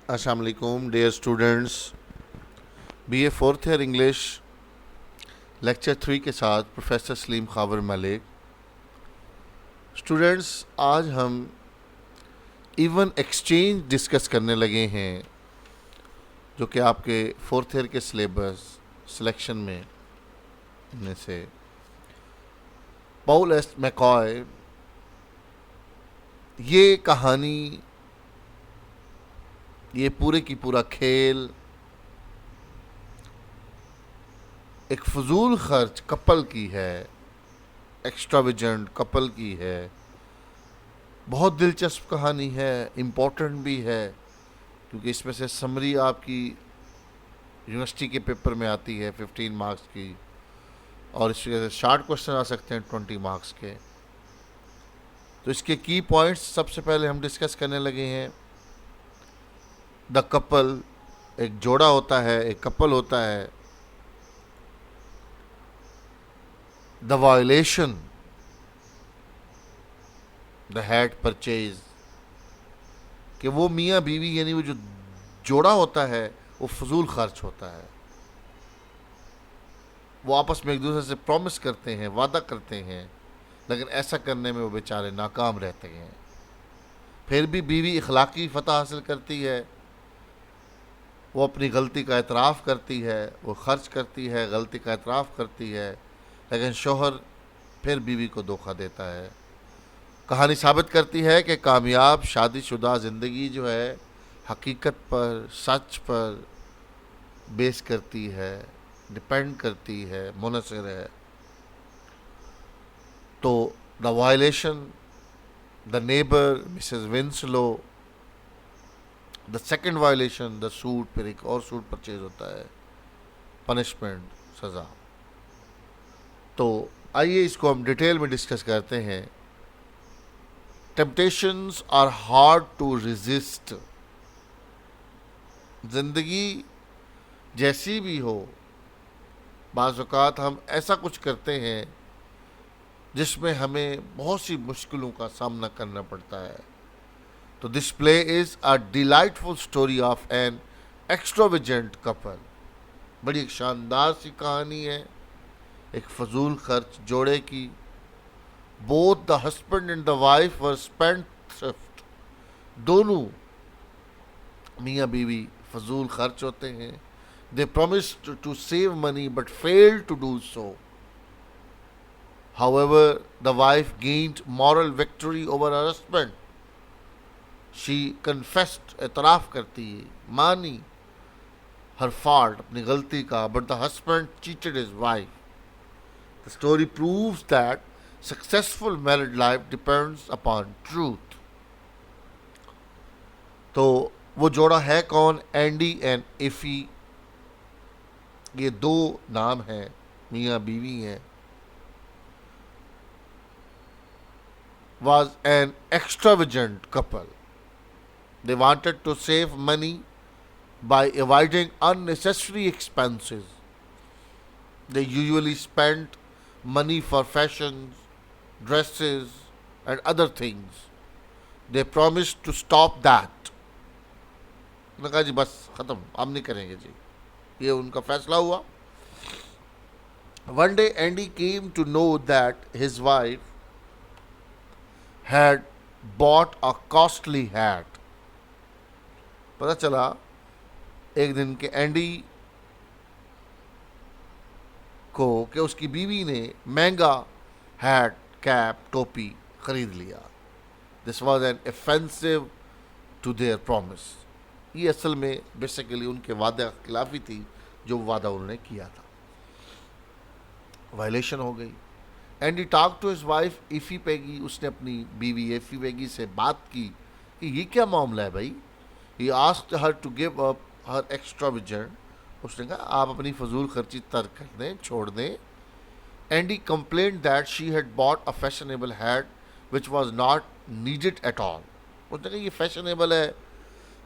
السلام علیکم dear students, B A fourth year English lecture 3 کے ساتھ پروفیسر سلیم خاور ملک۔ اسٹوڈنٹس، آج ہم ایون ایکسچینج ڈسکس کرنے لگے ہیں، جو کہ آپ کے فورتھ ایئر کے سلیبس سلیکشن میں سے پاول ایس میکوائے یہ کہانی، یہ پورے کی پورا کھیل ایک فضول خرچ کپل کی ہے، ایکسٹراویجنٹ کپل کی ہے۔ بہت دلچسپ کہانی ہے، امپورٹنٹ بھی ہے، کیونکہ اس میں سے سمری آپ کی یونیورسٹی کے پیپر میں آتی ہے 15 مارکس کی، اور اس کے شارٹ کوشچن آ سکتے ہیں 20 مارکس کے۔ تو اس کے کی پوائنٹس سب سے پہلے ہم ڈسکس کرنے لگے ہیں۔ دا کپل، ایک جوڑا ہوتا ہے، ایک کپل ہوتا ہے۔ دا وائلیشن، دا ہیٹ پرچیز، کہ وہ میاں بیوی یعنی وہ جو جوڑا ہوتا ہے وہ فضول خرچ ہوتا ہے۔ وہ آپس میں ایک دوسرے سے پرومس کرتے ہیں، وعدہ کرتے ہیں، لیکن ایسا کرنے میں وہ بیچارے ناکام رہتے ہیں۔ پھر بھی بیوی اخلاقی فتح حاصل کرتی ہے، وہ اپنی غلطی کا اعتراف کرتی ہے، وہ خرچ کرتی ہے، غلطی کا اعتراف کرتی ہے، لیکن شوہر پھر بیوی کو دھوکہ دیتا ہے۔ کہانی ثابت کرتی ہے کہ کامیاب شادی شدہ زندگی جو ہے حقیقت پر، سچ پر بیس کرتی ہے، ڈپینڈ کرتی ہے، منحصر ہے۔ تو the violation, the neighbour, Mrs Winslow, the second violation, the suit, پھر ایک اور سوٹ پرچیز ہوتا ہے، پنشمنٹ، سزا۔ تو آئیے اس کو ہم ڈیٹیل میں ڈسکس کرتے ہیں۔ Temptations are hard to resist. زندگی جیسی بھی ہو، بعض اوقات ہم ایسا کچھ کرتے ہیں جس میں ہمیں بہت سی مشکلوں کا سامنا کرنا پڑتا ہے۔ تو دس پلے از اے ڈیلائٹفل اسٹوری آف این ایکسٹراویجنٹ کپل۔ بڑی ایک شاندار سی کہانی ہے ایک فضول خرچ جوڑے کی۔ Both the husband and the wife were spend thrift. دونوں میاں بیوی فضول خرچ ہوتے ہیں۔ They promised to save money but failed to do so. However, the wife gained moral victory over her husband. She confessed, اعتراف کرتی، مانی her fault، اپنی غلطی کا، but the husband cheated his wife. The story proves that successful married life depends upon truth. تو وہ جوڑا ہے کون؟ Andy and Effie. یہ دو نام ہیں، میاں بیوی ہیں۔ was an extravagant couple. They wanted to save money by avoiding unnecessary expenses. They usually spent money for fashions, dresses, and other things. They promised to stop that. انہوں نے کہا جی بس ختم، ہم نہیں کریں گے جی۔ یہ ان کا فیصلہ ہوا۔ One day Andy came to know that his wife had bought a costly hat. پتہ چلا ایک دن کہ اینڈی کو کہ اس کی بیوی نے مہنگا ہیٹ، کیپ، ٹوپی خرید لیا۔ This was an offensive to their promise. یہ اصل میں بیسیکلی ان کے وعدہ خلافی تھی جو وعدہ انہوں نے کیا تھا۔ وائلیشن ہو گئی۔ Andy talk to his wife Effie Peggy, اس نے اپنی بیوی ایفی پیگی سے بات کی کہ یہ کیا معاملہ ہے بھائی۔ He asked her to give up her extravagant. اس نے کہا آپ اپنی فضول خرچی ترک کر دیں، چھوڑ دیں۔ Andy complained that she had bought a fashionable hat which was not needed at all. اس نے کہا یہ فیشنیبل ہے،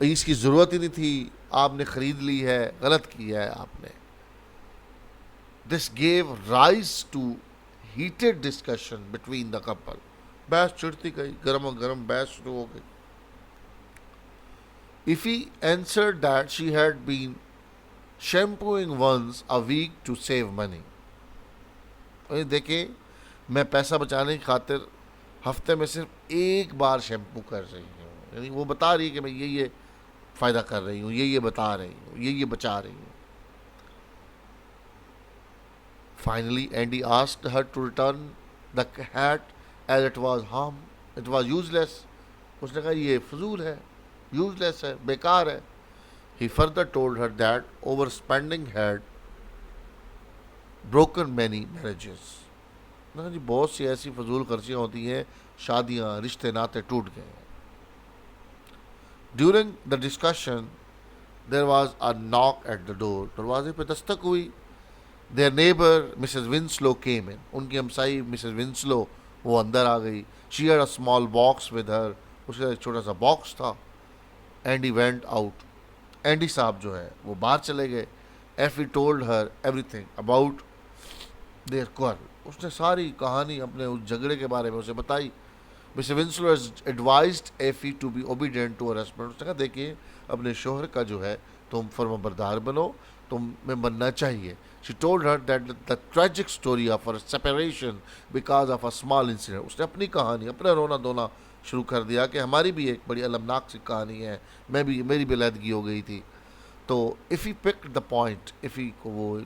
اس کی ضرورت ہی نہیں تھی، آپ نے خرید لی ہے، غلط کیا ہے آپ نے۔ This gave rise to heated discussion between the couple. بحث چڑھتی گئی، گرم و گرم بحث شروع ہو گئی۔ Effie answered that she had been shampooing once a week to save money. دیکھیں میں پیسہ بچانے کی خاطر ہفتے میں صرف ایک بار شیمپو کر رہی ہوں. یعنی وہ بتا رہی ہے کہ میں یہ فائدہ کر رہی ہوں, یہ بتا رہی ہوں, یہ بچا رہی ہوں. Finally, Andy asked her to return the hat as it was useless. اس نے کہا یہ فضول ہے, useless ہے, بیکار ہے. He further told her that overspending had broken many marriages. جی بہت سی ایسی فضول خرچیاں ہوتی ہیں, شادیاں, رشتے ناطے ٹوٹ گئے. During the discussion, there was a knock at the door. دروازے پہ دستک ہوئی. Their neighbor, Mrs. Winslow, came in. ان کی ہمسائی Mrs. Winslow وہ اندر آ گئی. She had a small box with her. اس کا ایک چھوٹا سا باکس تھا. Andy went out. اینڈی صاحب جو ہے وہ باہر چلے گئے. Effie told her everything about their quarrel. اس نے ساری کہانی اپنے اس جھگڑے کے بارے میں اسے بتائی. Mr. Winslow has advised Effie to be obedient to her husband. اس نے کہا دیکھیے اپنے شوہر کا جو ہے تم فرما بردار بنو, تم میں بننا چاہیے. She told her that the tragic story of her separation because of a small incident. اس نے اپنی کہانی, اپنا رونا دھونا شروع کر دیا کہ ہماری بھی ایک بڑی المناک سی کہانی ہے, میری بھی علیحدگی ہو گئی تھی. تو Effie picked the point. Effie کو وہ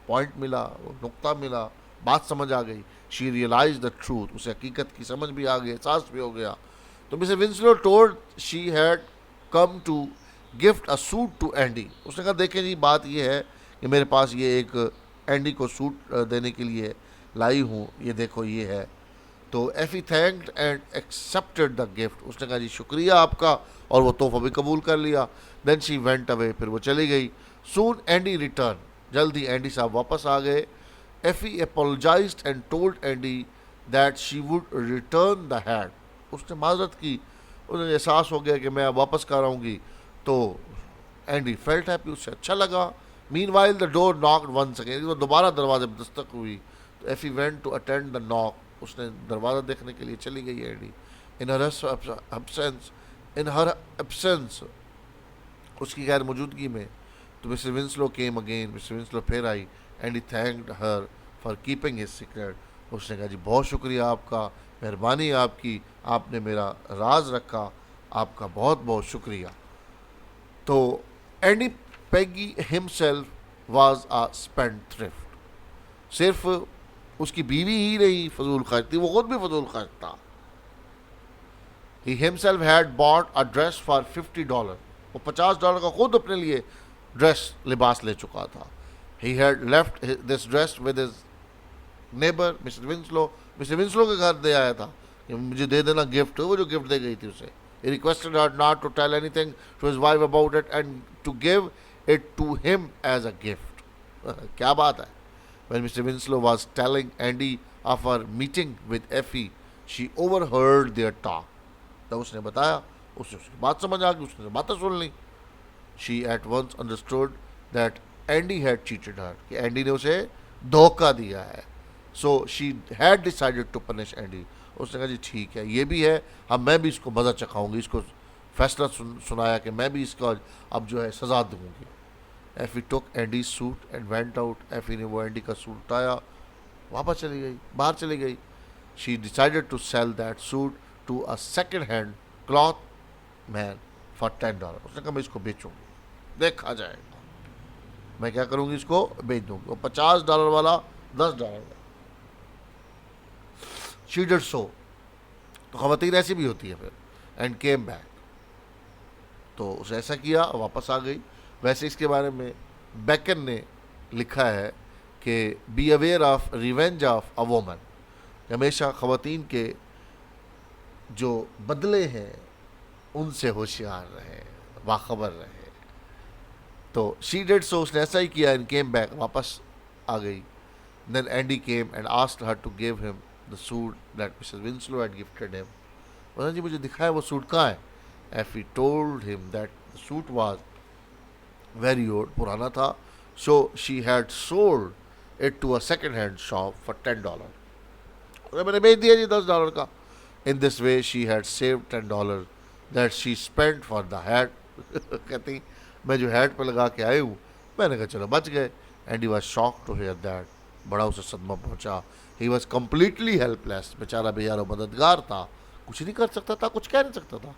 پوائنٹ ملا, وہ نقطہ ملا, بات سمجھ آ گئی. She realized the truth. اسے حقیقت کی سمجھ بھی آ گئی, احساس بھی ہو گیا. تو Mrs. Winslow told she had come to gift a suit to Andy. اس نے کہا دیکھیں جی بات یہ ہے کہ میرے پاس یہ ایک اینڈی کو سوٹ دینے کے لیے لائی ہوں, یہ دیکھو یہ ہے. تو Effie thanked and accepted the gift. اس نے کہا جی شکریہ آپ کا, اور وہ تحفہ بھی قبول کر لیا. Then she went away. پھر وہ چلی گئی. Soon Andy returned. جلدی اینڈی صاحب واپس آ گئے. Effie apologized and told Andy that she would return the hat. اس نے معذرت کی, انہیں احساس ہو گیا کہ میں اب واپس کر آؤں گی. تو Andy felt happy, اس سے اچھا لگا. Meanwhile the door knocked once again. وہ دوبارہ دروازے پہ دستک ہوئی. تو Effie went to attend the knock. اس نے دروازہ دیکھنے کے لیے چلی گئی اینڈی. In her absence, اس کی غیر موجودگی میں. تو Mrs. Winslow came again. Mrs. Winslow پھر آئی. Andy thanked her for keeping his secret. اس نے کہا جی بہت شکریہ آپ کا, مہربانی آپ کی, آپ نے میرا راز رکھا, آپ کا بہت بہت شکریہ. تو Andy Peggy himself was a spendthrift. صرف اس کی بیوی ہی نہیں فضول خرچ تھی, وہ خود بھی فضول خرچ تھا. He himself had bought a dress for $50. وہ $50 کا خود اپنے لیے ڈریس لباس لے چکا تھا. He had left this dress with his neighbor, Mrs. Winslow. Mrs. Winslow کے گھر دے آیا تھا کہ مجھے دے دینا گفٹ, وہ جو گفٹ دے گئی تھی اسے. He requested her not to tell anything to his wife about it and to give it to him as a gift. کیا بات ہے. When Mr. Winslow was telling Andy of her meeting with Effie, she overheard their talk. جب اس نے بتایا, اس کی بات سمجھ آ گئی, اس نے باتیں سن لی. She at once understood that Andy had cheated her, کہ اینڈی نے اسے دھوکہ دیا ہے. So she had decided to punish Andy. اس نے کہا جی ٹھیک ہے, یہ بھی ہے, اب میں بھی اس کو مزہ چکھاؤں گی, اس کو فیصلہ سنایا کہ میں بھی اس کا اب جو ہے سزا دوں گی. Effie took Andy's suit and went out. Effie نے وہ اینڈی کا سوٹ اٹھایا, واپس چلی گئی, باہر چلی گئی. She decided to sell that suit to a second-hand cloth man for $10. اس نے کہا میں اس کو بیچوں گی, دیکھا جائے گا, میں کیا کروں گی, اس کو بیچ دوں گی. وہ $50 والا $10 کا. She did so. تو خواتین ایسی بھی ہوتی ہے پھر. And came back. تو اسے ایسا کیا, واپس آ گئی. ویسے اس کے بارے میں بیکن نے لکھا ہے کہ be aware of revenge of a woman, ہمیشہ خواتین کے جو بدلے ہیں ان سے ہوشیار رہے, باخبر رہے. تو she did so, اس نے ایسا ہی کیا. and came back, واپس آ گئی. then Andy came and asked her to give him the suit that Mrs. Winslow had gifted him. بولا جی مجھے دکھایا وہ سوٹ کہاں ہے. Effie told him that the suit was very old, پرانا تھا. so she had sold it to a second hand shop for $10. میں نے بیچ دیا جی $10 کا. In this way she had saved $10 that she spent for the hat کہتی میں جو head پہ لگا کے آئی ہوں. میں نے کہا چلو بچ گئے. And he was shock to hear that. بڑا اسے صدمہ پہنچا. He was completely helpless. بیچارہ بے یار و مددگار تھا, کچھ نہیں کر سکتا تھا, کچھ کہہ نہیں سکتا تھا.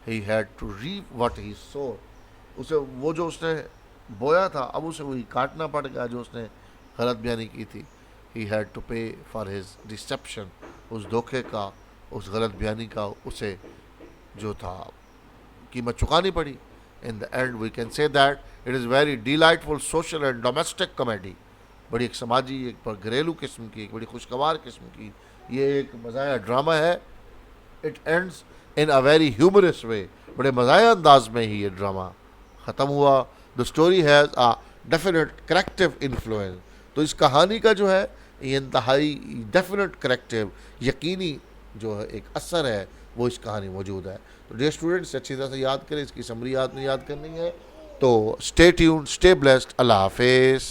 He had to reap what he sow. اسے وہ جو اس نے بویا تھا اب اسے وہی کاٹنا پڑ گیا جو اس نے غلط بیانی کی تھی. He had to pay for his deception. اس دھوکے کا, اس غلط بیانی کا اسے جو تھا قیمت چکانی پڑی. In the end we can say that it is very delightful social and domestic comedy. بڑی ایک سماجی, ایک گھریلو قسم کی, ایک بڑی خوشگوار قسم کی یہ ایک مزاحیہ ڈرامہ ہے. It ends in a very humorous way. بڑے مزاحیہ انداز میں ہی یہ ڈرامہ ختم ہوا. The story has a definite corrective influence. تو اس کہانی کا جو ہے یہ انتہائی ڈیفینٹ کریکٹیو, یقینی جو ہے ایک اثر ہے وہ اس کہانی موجود ہے. تو ڈیئر اسٹوڈنٹس اچھی طرح سے یاد کریں, اس کی سمری یاد نہیں یاد کرنی ہے. تو اسٹے ٹیون, اسٹے بلیسڈ, اللہ حافظ.